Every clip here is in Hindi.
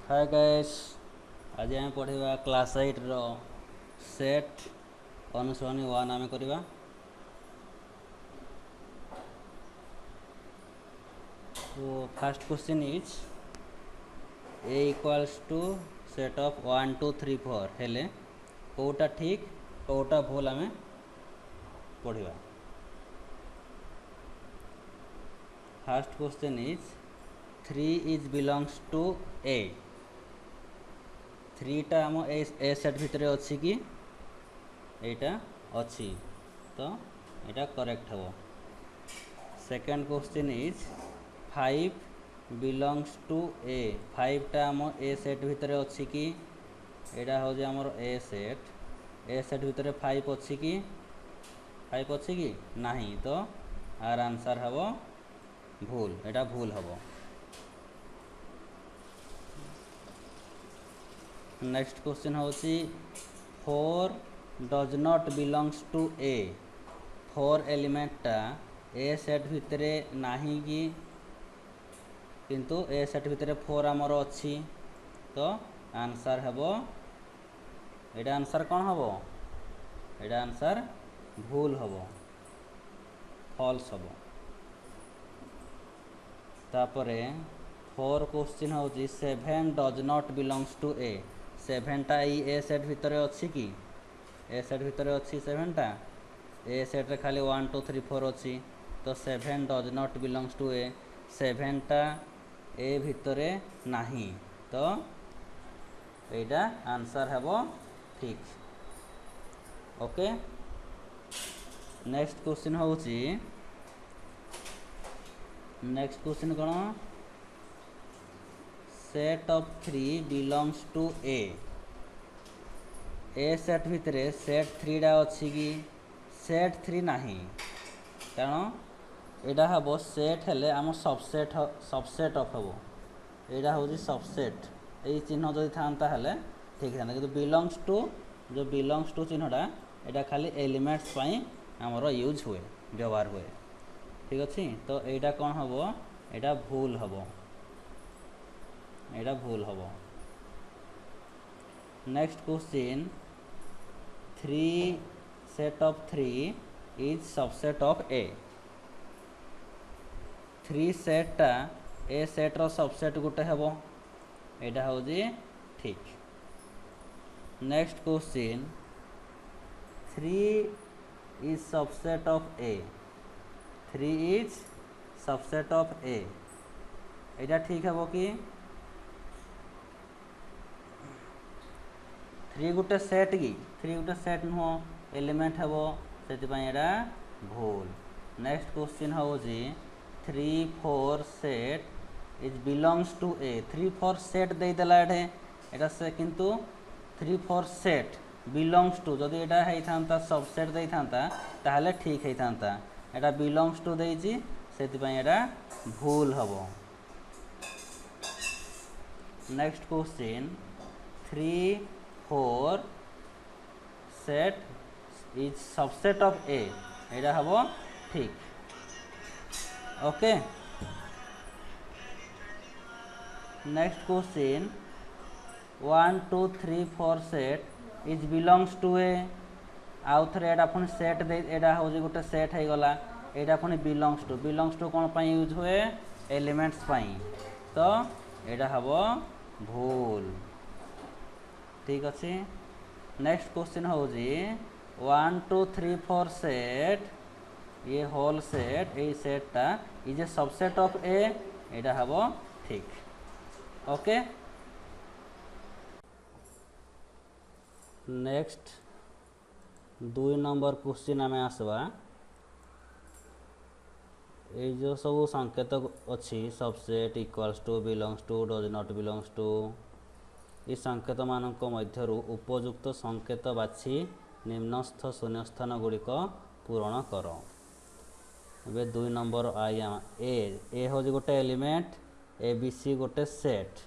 हाय गाइस, आज आम पढ़ा क्लास 8 रो सेट अनुसरणी 1 आम करवा। तो first question is A equals to set of 1 2 3 4 हेले कोटा ठीक कोटा भूल आम पढ़ा। First question is 3 is belongs to A. 3टा आम ए सेट भितर अच्छी कि एटा अच्छी तो एटा करेक्ट हम। Second question is 5 belongs to A. 5टा आम ए सेट भितर अच्छी कि एटा हूँ आमर ए सेट भितर 5 अच्छी कि 5 अच्छी कि नहीं तो आर आंसर हम भूल, एटा भूल हम। नेक्स्ट क्वेश्चन होची 4 does not belongs to A. 4 एलिमेंटटा ए सेट भितर नाही कि किंतु ए सेट भितर 4 आमर अच्छी तो आंसर हेबो एटा आंसर कौन हेबो एटा आंसर भूल हेबो, फॉल्स हेबो। तापरे 4 क्वेश्चन होची 7 does not belongs to A. 7टा ए सेट भितर अच्छी कि ए सेट भितर अच्छी 7टा ए सेट रे खाली 1 2 3 4 अच्छी तो 7 does not belongs to A. 7टा ए भितर नाही तो एटा आंसर हेबो ठीक। ओके, नेक्स्ट क्वेश्चन होची नेक्स्ट क्वेश्चन कौन set of 3 belongs to A. A set भितर सेट 3टा अच्छी कि सेट 3 नहीं कारण एटा हम सेट हेले आम सबसेट ऑफ हम एटा हूँ सबसेट यही चिन्ह जदि था हेले ठीक था कि बिलोंग्स टू जो बिलोंग्स टू चिन्हटा एटा खाली एलिमेंट्स आमर यूज हुए व्यवहार हुए ठीक अच्छे। तो एटा कौन हम एटा भूल हम, एटा भूल हम। Next question 3 set of 3 is subset of A. 3 सेटा ए सेट रो सबसेट गोटे हम एटा हूँ ठीक। Next question 3 is subset of A. 3 is subset of A एटा ठीक है कि 3 गोटे सेट कि 3 गोटे सेट नुह एलिमेंट हम से भूल। नेक्स्ट क्वेश्चन हूँ 3 4 set is belongs to A. 3 4 set देदेला एटा से किंतु 3 4 सेट बिलोंग्स टू जदि एटा होता सबसेट दे था ठीक होता एटा बिलोंग्स टू देजी से भूल हम। Next question 3 4 set is subset of A एटा हम ठीक। Okay, next question 1 2 3 4 set is belongs to A. आउ थे एटा पुणी सेट दे एटा हूँ गोटे सेट हो गला एटा पुणी बिलोंग्स टू कौन पाई यूज हुए एलिमेंट्स पाई तो एटा हम भूल ठीक अच्छे। नेक्स्ट क्वेश्चन हूँ 1 2 3 4 सेट ये होल सेट ये सेटटा is a subset of A एटा हम ठीक। ओके, नेक्स्ट 2 नंबर क्वेश्चन आम आसवा। ये जो सब संकेत अच्छी subset equals to belongs to does not belongs to ये संकेत मानक मध्यरु उपयुक्त संकेत बाछि निम्नस्थ शून्यस्थान गुड़िक पूरण कर। ए 2 नंबर आई ए हूँ गोटे एलिमेंट ए बी सी गोटे सेट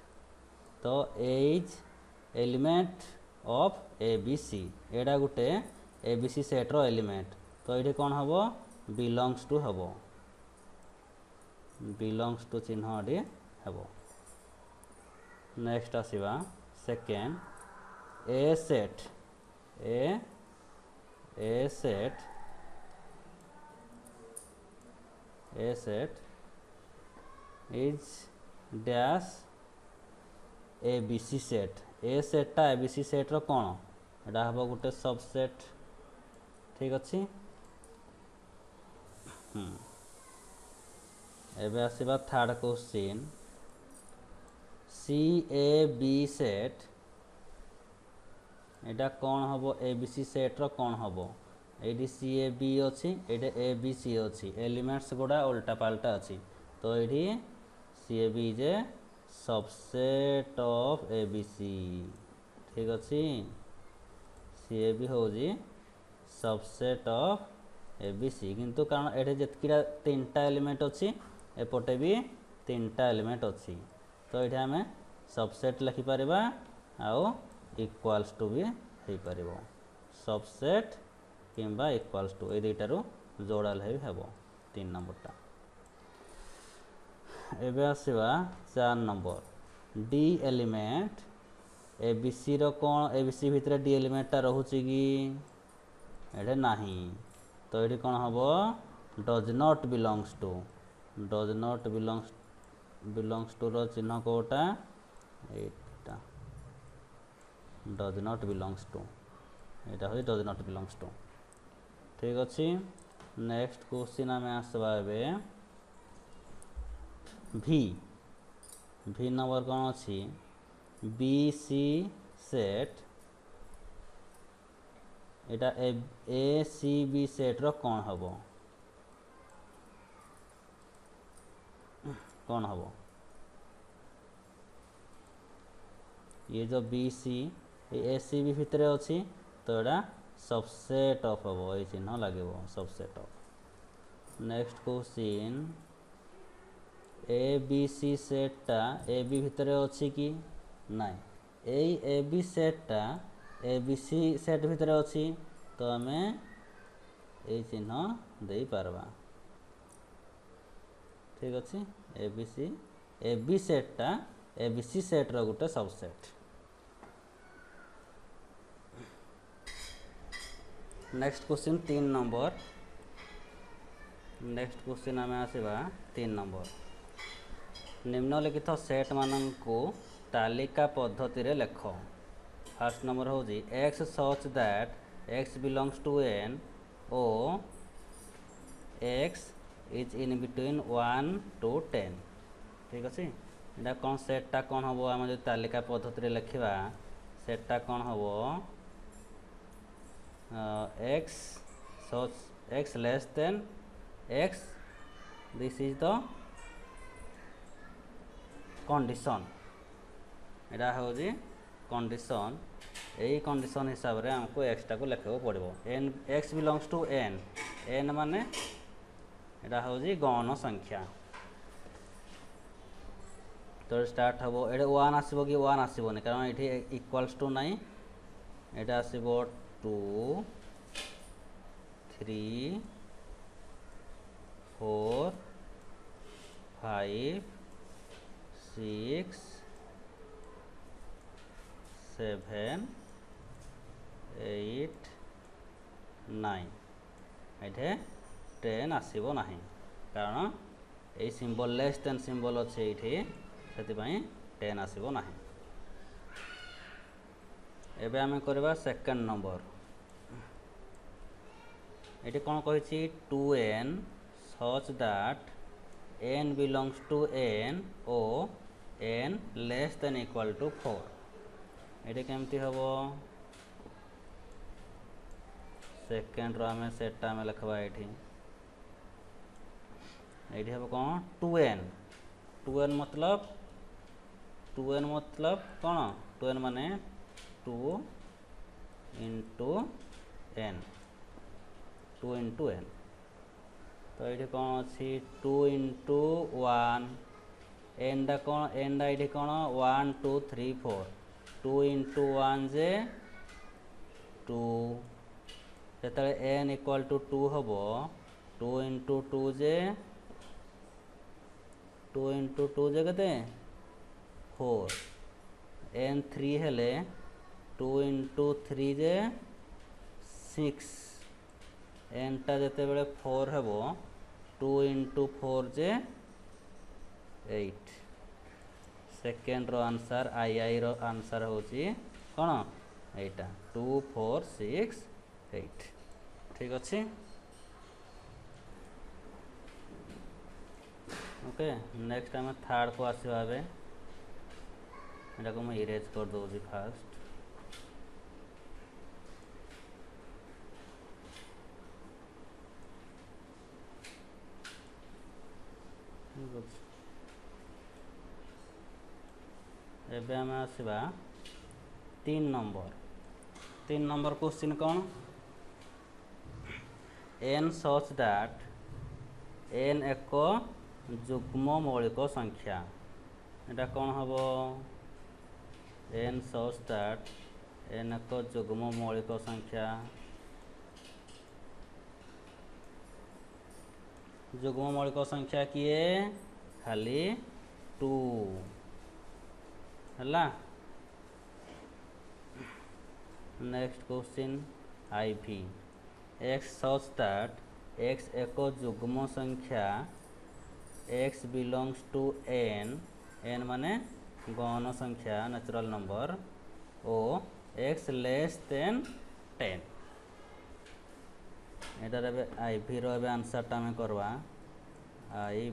तो A is element of A B C एटा गोटे ए बी सी सेट रो एलिमेंट तो ये कौन हम बिलोंग्स टू हम बिलोंग्स टू चिन्ह हम। नेक्स्ट आसीबा second A set A set is dash A B C set A सेटा ए बी सी सेट्र कौन एटा हम गोटे सबसेट ठीक अच्छे एबे आसीबा third question C A B set एटा कौन हम ए बी सी सेट्र कौन हम ये सी ए बी अच्छी ये ए बी सी अच्छी एलिमेंट्स गुड़ा उल्टा पाल्टा अच्छी तो ये C A B is a subset of A B C ठीक अच्छे सी ए बी हूँ subset of A B C किंतु कारण ये जितकीटा 3टा एलिमेंट अच्छी एपटे भी 3टा एलिमेंट अच्छी तो ये आम सबसेट लिखिपर आउ इक्वाल्स टू भी हो पार सबसेट किंबा इक्वाल्स टू ये दुईटारू जोड़ा भी हम 3 नंबरटा एबे आसीबा 4 number the element A B C रो कौन ए बी सी भितर डी एलिमेंटटा रोचे कि एठे नाही तो ये कौन हम डज नॉट बिलोंग्स टू रो चिन्ह कोटा एटा डज नॉट बिलोंग्स टू एटा हो डज नॉट बिलोंग्स टू ठीक अच्छे नेक्स्ट क्वेश्चन आम आसवा भी नंबर कौन अच्छी बी सी सेट एटा ए सी बी सेट्र कौन हम ये जो बी सी ए सी बी भितर अच्छी तो यहाँ सबसेट ऑफ हम ये चिन्ह लगे subset of next question A B C सेटा ए बी भितर अच्छी कि नाई ए बी सेटा ए बी सी सेट भितर अच्छी तो आम ये चिन्ह दे पारबा ठीक अच्छे ए बी सेटा ए बी सी सेट्र गोटे subset next question 3 number next question आम आसवा 3 नंबर निम्नलिखित सेट मानू तालिका पद्धति रे लेख फर्स्ट नंबर हूँ X such that X belongs to N ओ X is in between 1 to 10 ठीक अच्छे यहाँ कौन सेटा कौन हम आम जो तालिका पद्धति रे लिखा सेटा कौन हम x such x less then x this is the condition यहाँ हूँ कंडीशन यही कंडीशन हिसाब से आमको एक्सटा को लिखा पड़ो N X belongs to N N माने यहाँ हूँ गौण संख्या तो स्टार्ट हम ये 1 आसब कि 1 आसबनी कारण ये इक्वाल्स टू नाई यहाँ आसब 2 3 4 5 6 7 8 9 ये 10 आसब ना कारण ये सिंबल लेस देन सिंबल अच्छे ये से 10 आसब ना एबे आमे करबा सेकंड नंबर ये कौन कही 2n such that n belongs to n ओ n less than equal to 4 ये केमती हम सेकेंड रो आमे सेटा आमे लिखबा ये हम कौन 2n मतलब कौन 2n माने 2 इंटू n तो ये कौन अच्छी 2 इंटू 1 एनडा कौन एनडा ये कौन 1 2 3 4 2 इंटू 1 जे 2 जो एन इक्वल टू 2 हम 2 इंटू 2 जे 2 इंटू 2 जे के 4 एन 3 हेले 2 इंटू 3 जे 6 एन टा जेते बेले 4 हेबो 2 इंटू 4 जे 8 सेकेंड रो आंसर आई रो आंसर होची कौन एटा 2 4 6 8 ठीक अच्छे। ओके नेक्स्ट आम थर्ड को आसवा एटा को मैं इरेज कर दूसरी फास्ट एबे आम आसवा 3 नंबर क्वेश्चन कौन एन सच दैट एन एक जुग्म मौलिक संख्या एटा कौन हम एन सच दैट एन एक जुग्म मौलिक संख्या जुग्म मौलिक संख्या किए खाली 2 है। नेक्स्ट क्वेश्चन आई भी एक्स सच दैट एक्स एक जुग्म संख्या X belongs to N N माने गौण संख्या नेचुरल नंबर ओ एक्स लेस देन 10 एटार आई भी रो आंसर टा आम करवा आई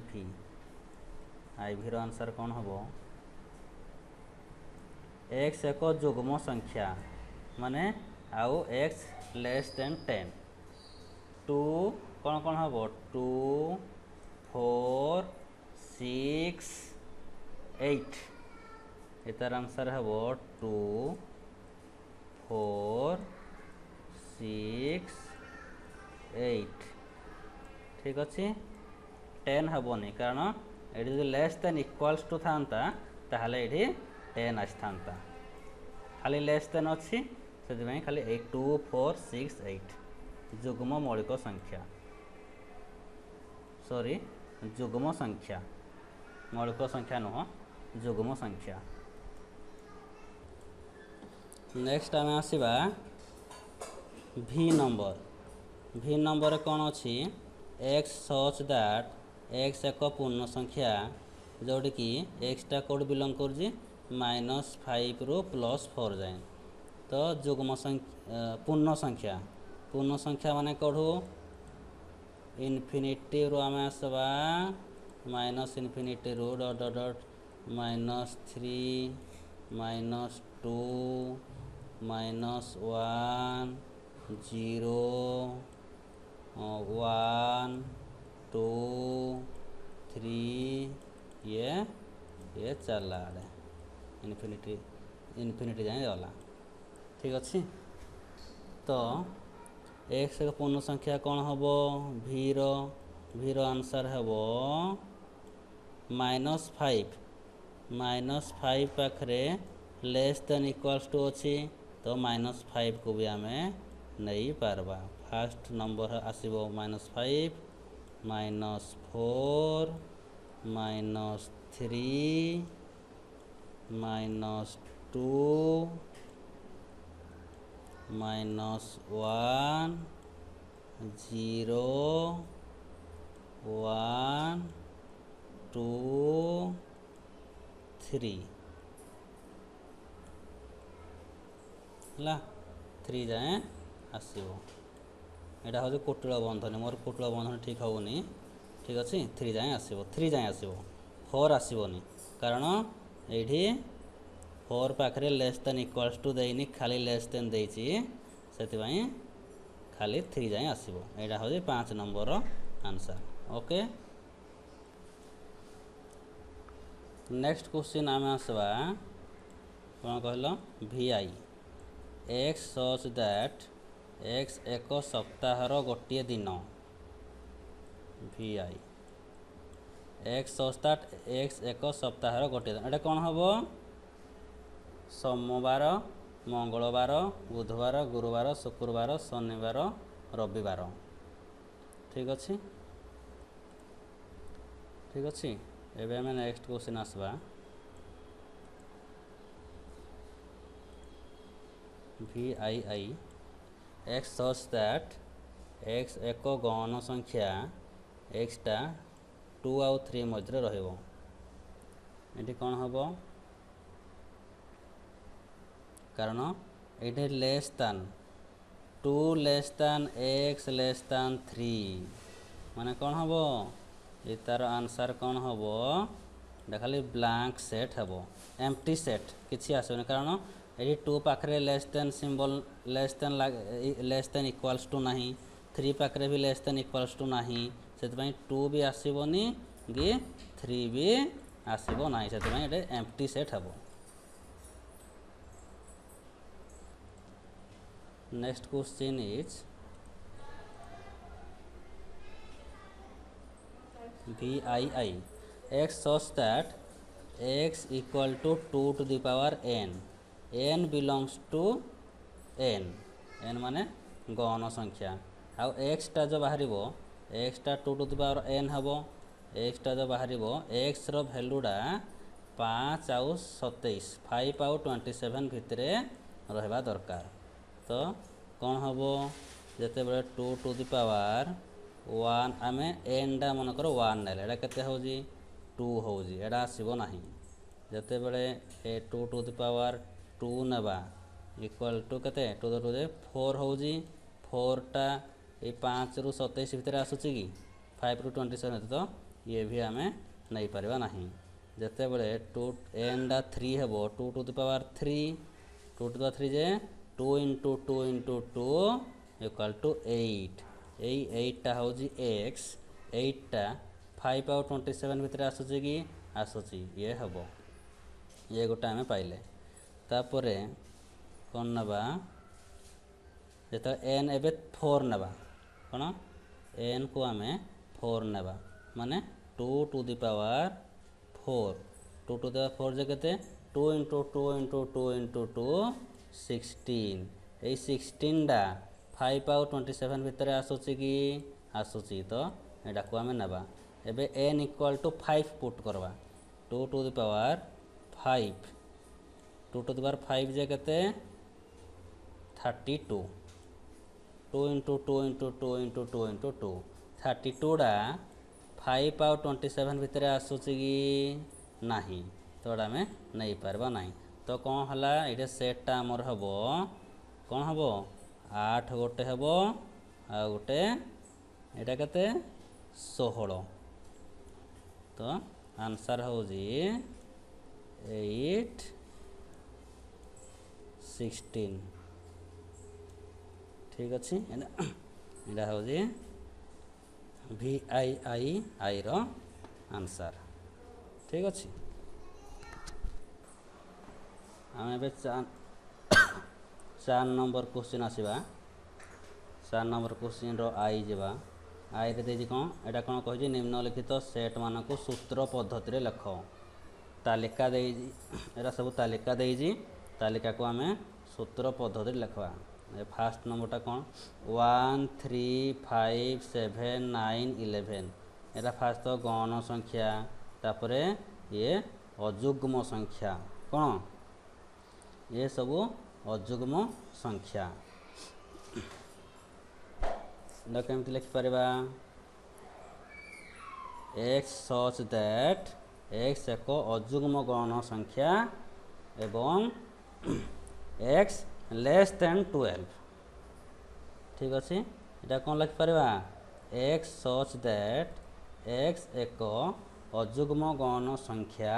भी रो आंसर कौन हम एक्स एक जुग्म संख्या माने आउ एक्स लेस देन 10 2 कौन कौन हम 2 4 6 8 एतार आंसर हम 2 4 6 8 ठीक अच्छे 10 हेनी कारण ये जो लेस देन इक्वाल्स टू था ताहले ये 10 आसी था खाली लेस देन अच्छी से खाली 8 2 4 6 8 जुग्म मौलिक संख्या सॉरी जुग्म संख्या मौलिक संख्या नुह जुग्म संख्या। नेक्स्ट आम आसवा भी नंबर कौन अच्छी एक्स सच दैट एक्स एक पूर्ण संख्या जोटी कि एक्स टा कोड बिलोंग कर -5 रु +4 जाए तो जुग्म संख्या पूर्ण संख्या माने कौटू इनफिनिटी रु आम आसवा -इनफिनिटी रु डॉट डॉट डॉट -3 -2 -1 0 1 2 3 ये चला आड़े इनफिनिटी जाए गला ठीक अच्छे। तो एक्स एक पूर्ण संख्या कौन हम भीर आंसर हम -5 पाखरे लेस देन इक्वल्स टू अच्छी तो -5 को भी आम नहीं पारबा फास्ट नंबर आसो -5 -4 -3 -2 -1 0 1 2 3 है 3 जाए आसो यहाँ हूँ कुटिल बंधन मोर कुटिल बंधन ठीक होनी ठीक अच्छे 3 जाए आसो 3 जाए आसो 4 आसोनी कारण ये 4 पाखे लेस देन इक्वल्स टू देनी खाली लेस देन देती से खाली 3 जाए आसो यहाँ हूँ 5 number answer. Okay next question आम आसवा कौन कहल VI x such that X एक सप्ताहर गोटे दिन VI x such that X एक सप्ताहर गोटे दिन एटा कौन हम सोमवार मंगलवार बुधवार गुरुवार शुक्रवार शनिवार रविवार ठीक अच्छे एवं नेक्स्ट क्वेश्चन आसवा vi x such that x एक गौण संख्या x टा 2 आउ 3 मध्य रहिबो एठी कोन हबो कारण एठी less than 2 less then x less than 3 माने कोन हबो ए तार आंसर कोन हबो खाली ब्लैंक सेट हबो एम्प्टी सेट किछि आसबनि कारण एठी 2 पाखरे less than symbol less than equals to नाही 3 पाखरे भी लेस देन इक्वल्स टू नाही सेत पई 2 भी आसीबोनी कि 3 भी आसीबो नाही सेत पई एटे एम्प्टी सेट हबो next question is VII x such that x equal to 2 to the power n belongs to n माने गौण संख्या आउ x टा जो बाहरिबो x टा 2 to the power n हबो x टा जो बाहरिबो x रो वैल्यूडा 5 आउ 27 5 आउ 27 भितरे रहबा दरकार तो कौन हबो जते बेले 2 to the power 1 आमे n डा मन करो 1 नेले एडा केते होजी 2 होजी एडा आसीबो नाही जते बेले ए 2 to the power 2 नेबा इक्वल टू केते 2 to the 4 होजी 4 टा ए 5 रु 27 भितर आसुची कि 5 रु 27 तो ये भी आमे नै परबा नाही जते बेले 2 n डा 3 हेबो 2 to the power 3 2 to the power 3 J 2 into 2 into 2 equal to 8 एई 8 टा होजी x 8 टा 5 आउ 27 भितर आसुची कि आसुची ये हबो ये गोटा हमें पाइले तापरे कोन नबा जेता n एबे 4 नबा कोन n को हमें 4 नबा माने 2 to the power 4 2 to the 4 जे केते 2 into 2 into 2 into 2 16 एई 16 डा 5 आउ 27 भितर आसुची कि आसुची तो एडा को हमें नबा एबे n इक्वल टू 5 पुट करवा 2 to the power 5 2 to the power 5 जे केते 32 2 into 2 into 2 into 2 into 2 32 डा 5 आउ 27 भितर आसुची कि नाही तो एडा में नहीं परबा नाही तो कौन हला एटे सेट टा हमर हबो कौन हबो 8 गोटे हबो आ गोटे एटा केते 16 तो आंसर होजी 8 16 ठीक अछि एटा होजी VII रो आंसर ठीक अछि हम एबे 4 नंबर क्वेश्चन आसीबा 4 नंबर क्वेश्चन रो आई जेबा आई रे देजी कोन एटा कोन कहै जे निम्नलिखित सेट मानको सूत्र पद्धति रे लिखो तालिका देजी एरा सब तालिका देजी तालिका को हमें सूत्र पद्धति रे लिखवा ए फर्स्ट नंबरटा कोन 1 3 5 7 9 11 एरा फर्स्ट तो गौण संख्या तापरे ये अयुग्म संख्या कोन ये सब अयुग्म संख्या केमती लिखि Paribas x such that x एक अयुग्म गौण संख्या एवं x लेस देन 12 ठीक अछि एटा कोन लिखि Paribas x such that x एक अयुग्म गौण संख्या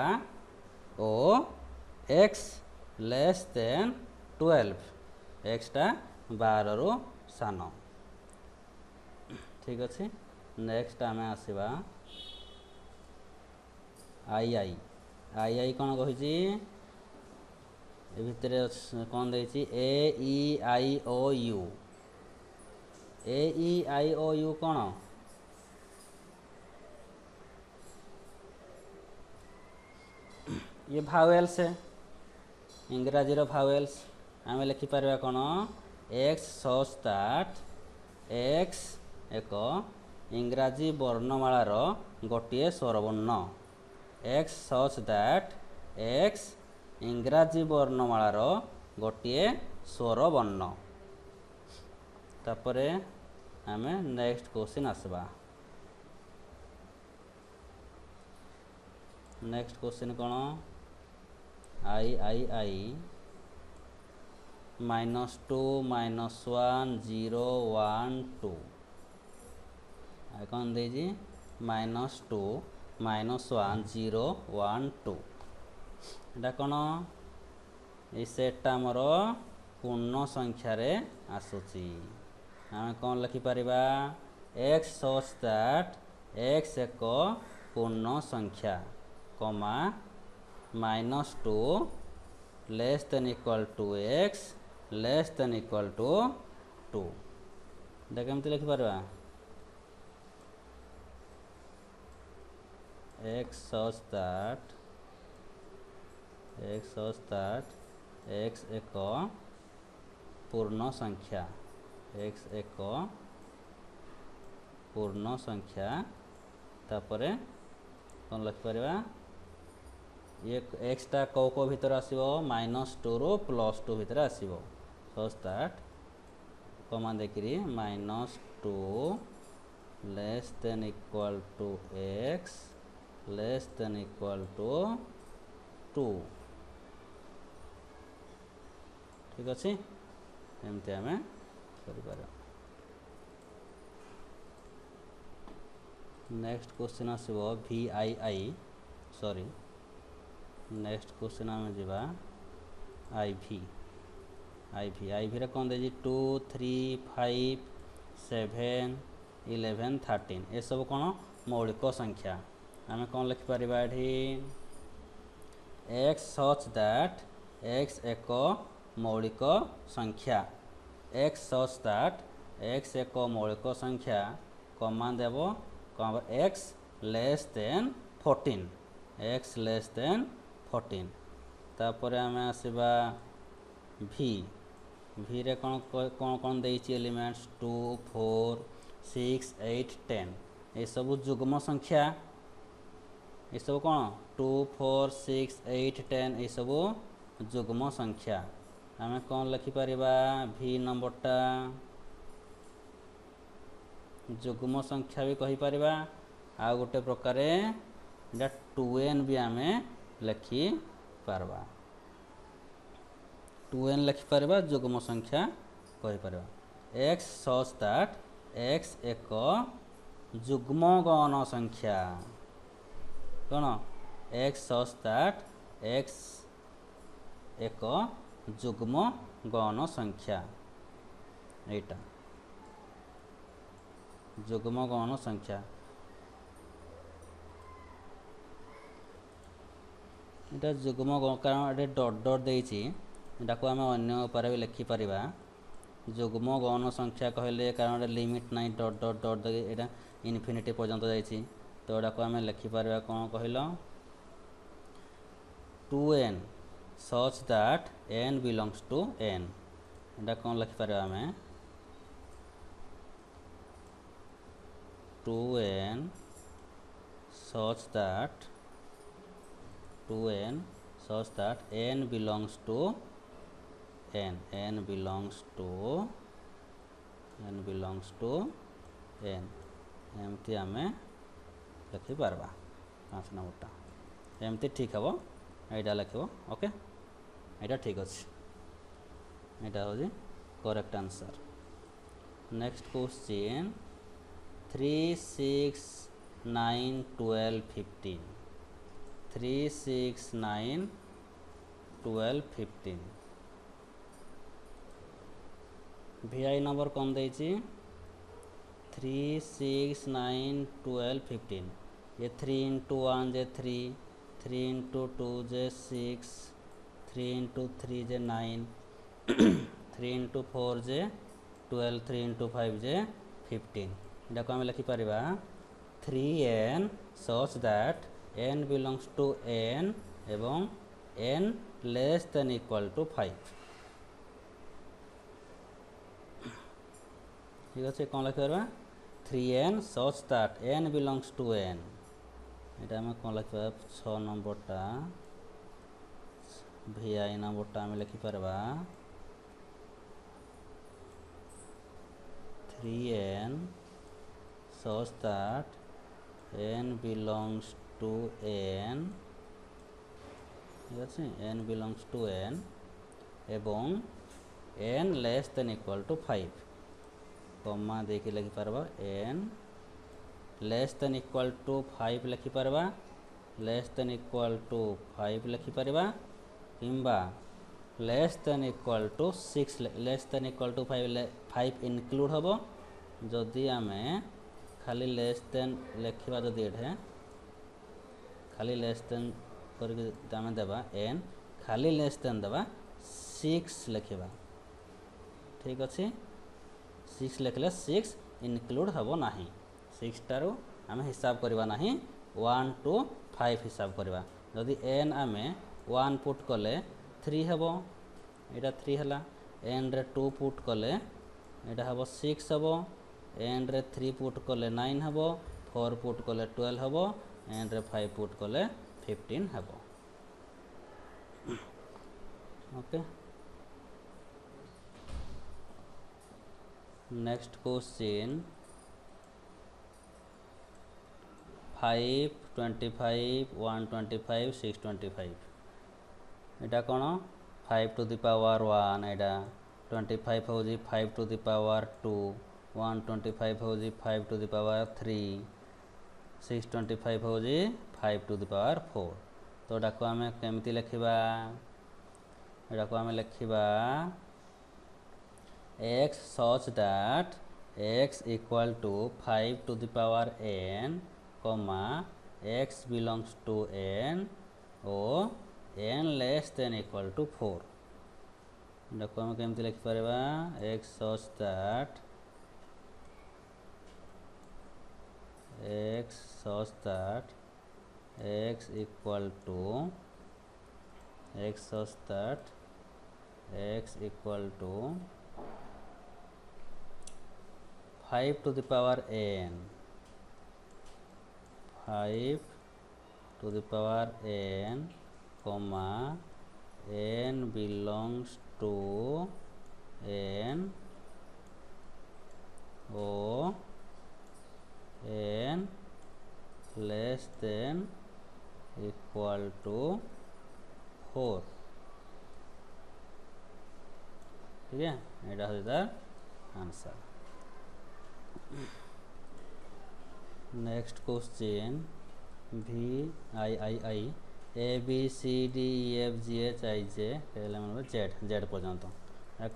ओ x लेस देन 12 x टा 12 रु सान ठीक अछि नेक्स्ट आमे आसीबा आई कोन कहि ए भितरे कोन देछि ए ई आई ओ यू कोन ये भावेल्स है इंग्राजी रो भावेल्स आमे लिखि परबा कोन x सच दैट x एक इंग्राजी वर्णमाला रो गोटिए स्वरवर्ण x सच दैट x इंग्राजी वर्णमाला रो गोटे स्वर वर्ण। तापरे आमे नेक्स्ट क्वेश्चन आसबा। नेक्स्ट क्वेश्चन कौन आई आई आई -2 -1 0 1 2 आई कौन दे -2 -1 0 1 2 एटा कौन ये सेटा आमर पूर्ण संख्या रे आसुची। आम कौन लिखिपर एक्स सच दैट एक्स एक पूर्ण संख्या comma -2 less than equal to X less than equal to 2 एटा केमती लिखिपर एक्स सच दैट एक्स एक पूर्ण संख्या एक्स एक पूर्ण संख्या तापरे कौन लिखिपर ये एक्सटा कौ को भीतर आसो -2 रो +2 भीतर आसो सच दैट कमा देखिरी -2 less than equal to X less than equal to 2 ठीक अच्छे एमती आम कर। नेक्स्ट क्वेश्चन आसो भि आई आई सॉरी नेक्स्ट क्वेश्चन आम जा आई भी कौन दे 2 3 5 7 11 13 ये सब कौन मौलिक संख्या आम कौन लिखिपर एक्स सच दैट एक्स एक मौलिक संख्या एक्स सच दैट एक्स एक मौलिक संख्या कमा देव x less than 14 x less than 14 तापर आम आसवा भी रे कौन कौन कौन देइछि एलिमेंट्स 2 4 6 8 10 ये सब जुग्म संख्या ये सब कौन 2 4 6 8 10 ये सब जुग्म संख्या आम कौन लिखिपर भी नंबरटा जुग्म संख्या भी कहीपर आ गोटे प्रकार 2n भी आम लिखिपर 2n लिखिपर जुग्म संख्या कहीपर एक्स सच दैट एक्स एक जुग्म गौण संख्या कौन एक्स सच दैट एक्स एक जुग्म गौण संख्या एटा जुग्म गौण संख्या एटा जुग्म कारण ये डट डट देइछि एटा को आम अन्य उपाय भी लिखिपर जुग्म गौण संख्या कहले कारण लिमिट नाइ डट डट डट एटा इनफिनिटी पर्यंत जाइछि तो एटा को आम लिखिपर कौन कहल 2n such that n belongs to n एटा कौन लिखिपर आम 2n such that n belongs to n belongs to n एमती आम लिखिपर 5 नंबरटा एमती ठीक हे यहाँ लिख ओके यहाँ ठीक अच्छे यहाँ हूँ correct answer. Next question 3 6 9 12 15 3 6 9 12 15 VI number कौन दे 3 6 9 12 15 ये 3 into 1 जे 3 into 2 जे 6 3 into 3 जे 9 3 into 4 जे 12 3 into 5 जे 15 इटा को आम लिखिपर 3n such that n belongs to n एवं n less than equal to 5 ठीक अच्छे कौन लिखिपर 3n such that n belongs to n इटा आम कौन लिखिपर 6 नंबरटा vi नंबरटा आम लिखिपर 3n such that n belongs to n, ঠিক আছে, n belongs to n এবং n less than equal to 5 कमा देखिए लिखिपर n less than equal to 5 लिखिपर less than equal to 5 लिखिपर किंबा less than equal to 6 less than equal to 5 include हम जदि आमे खाली लेस देन लिखा जदि ये खाली लेस देन करके आम देवा एन खाली लेस देन देवा 6 लिखा, ठीक अच्छे 6 लिखले 6 इनक्लूड हम ना 6 टारू आम हिसाब करवा ना 1 to 5 हिसाब करवा जदि एन आम 1 पुट कले 3 हम यहाँ 3 है एन रे 2 पुट कले यहाँ हम 6 हम एन रे 3 पुट कले 9 हम 4 पुट कले 12 हम एन रे 5 पुट कले 15 हम। ओके नेक्स्ट क्वेश्चन 5 25 125 625 यहाँ कौन 5 to the power 1 यहाँ 25 हूँ 5 to the power 2 125 हूँ 5 to the power 3 625 हूँ 5 to the power 4 तो यहाँ को आम केमती लिखा यहाँ को आम लिखा x such that x equal to 5 to the power n comma x belongs to n or n less than equal to 4 यहाँ को आम केमती लिखिपर x such that x equal to x such that x equal to 5 to the power n 5 to the power n comma n belongs to n or n less than equal to 4, ठीक है यहाँ हो तार answer. Next question VIII ABCDEFGHIJ Z पर्यंत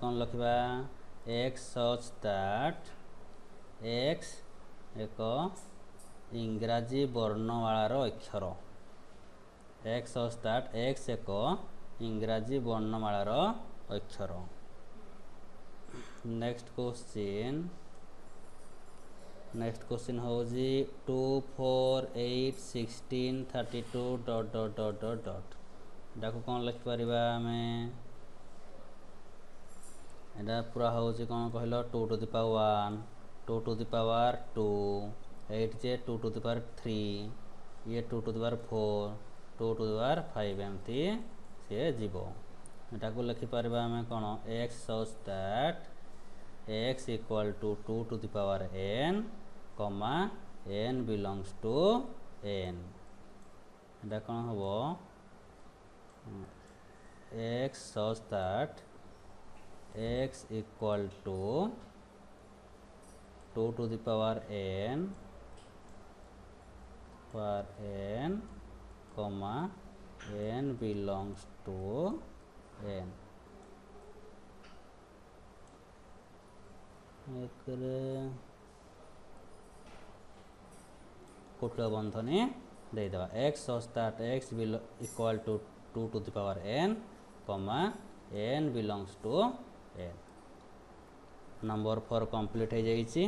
कौन लिखा x such that x एक इंग्राजी वर्णमालार अक्षर x such that x एक इंग्राजी वर्णमालार अक्षर। नेक्स्ट क्वेश्चन हूँ 2 4 8 16 32 ... यहाँ कौन लिखिपर आम यहाँ पूरा हूँ कौन कहल 2 to the power 1 2 to the power 2 8 J 2 to the power 3 ये 2 to the power 4 2 to the power 5 एमती सी जीव यहाँ को लिखिपर आम कौन x such that x equal to 2 to the power n comma n belongs to n यहाँ कौन हम x such that x equal to 2 to the power n comma n belongs to n कुटल बंधनी देदेवा x such that x equal to 2 to the power n comma n belongs to n। Number 4 complete हो जाइए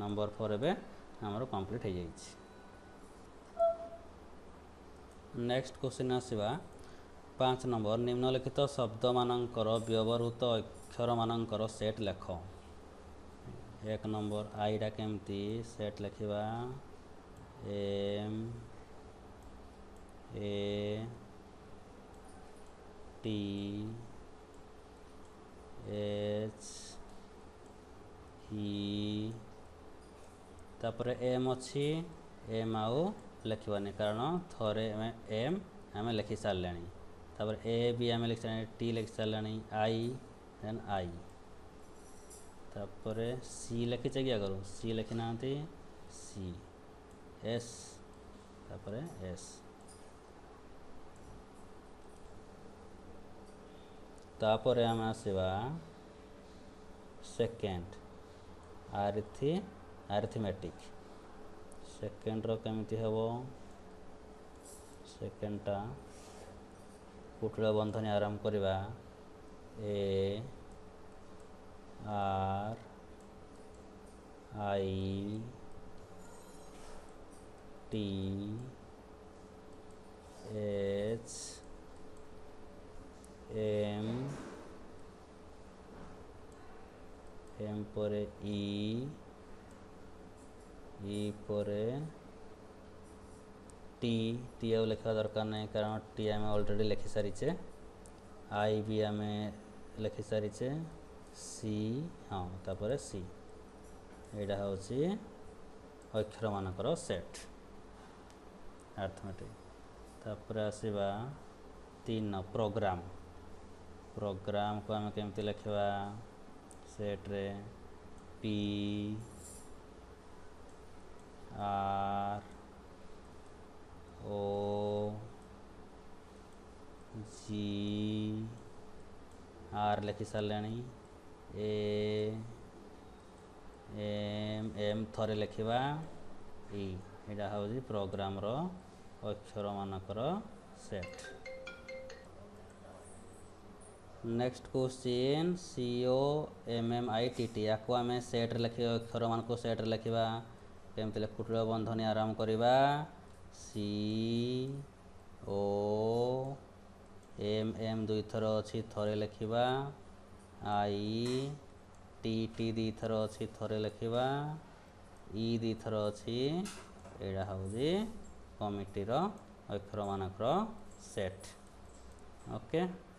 नंबर 4 एबे हमर कंप्लीट हो जाइए। नेक्स्ट क्वेश्चन आसवा 5 नंबर निम्नलिखित शब्द मानकर व्यवहृत अक्षर मानकर सेट लेख। 1 नंबर आईडा केमती सेट लिखा M A टी एच इ तापर एम अच्छी एम आउ लिखवानी कारण थोड़े एम आम लिखि सारे तापर ए भी आम लिखि सारे टी लिखि सारे आई देन आई तापर सी लिखिचे कि आगर सी लिखि ना सी एस तापर एस तापर आम आसवा सेकेंड आरिथमेटिक सेकेंड रो केमिति हेबो सेकेंडटा कुटिल बंधनी आरंभ करवा A R I T H M M पर ई पर टी टी आउ लिखा दरकार नहीं कारण टी आम ऑलरेडी लिखि सारीचे आई भी आम लिखि सारीचे सी हाँ तापर सी एटा हूँ अक्षर मानकर सेट अर्थमेटिक तापर आसवा 3 प्रोग्राम प्रोग्राम को आम केमती लिखा सेट रे P R O G R लिखि सारे ए एम एम थरे लिखा एटा हूँ प्रोग्राम रो अक्षर मानकर set next question C O M M I T T या आम सेट लिखे अक्षर मान को सेट लिखा केमती कुटिल बंधनी आरंभ करवा सी ओ एम एम दुई थर अच्छी थरे लिखा आई टी टी दी थर अच्छी थरे लिखा ई दी थर अच्छी एटा हूँ कमिटीर अक्षर मानकर सेट ओके।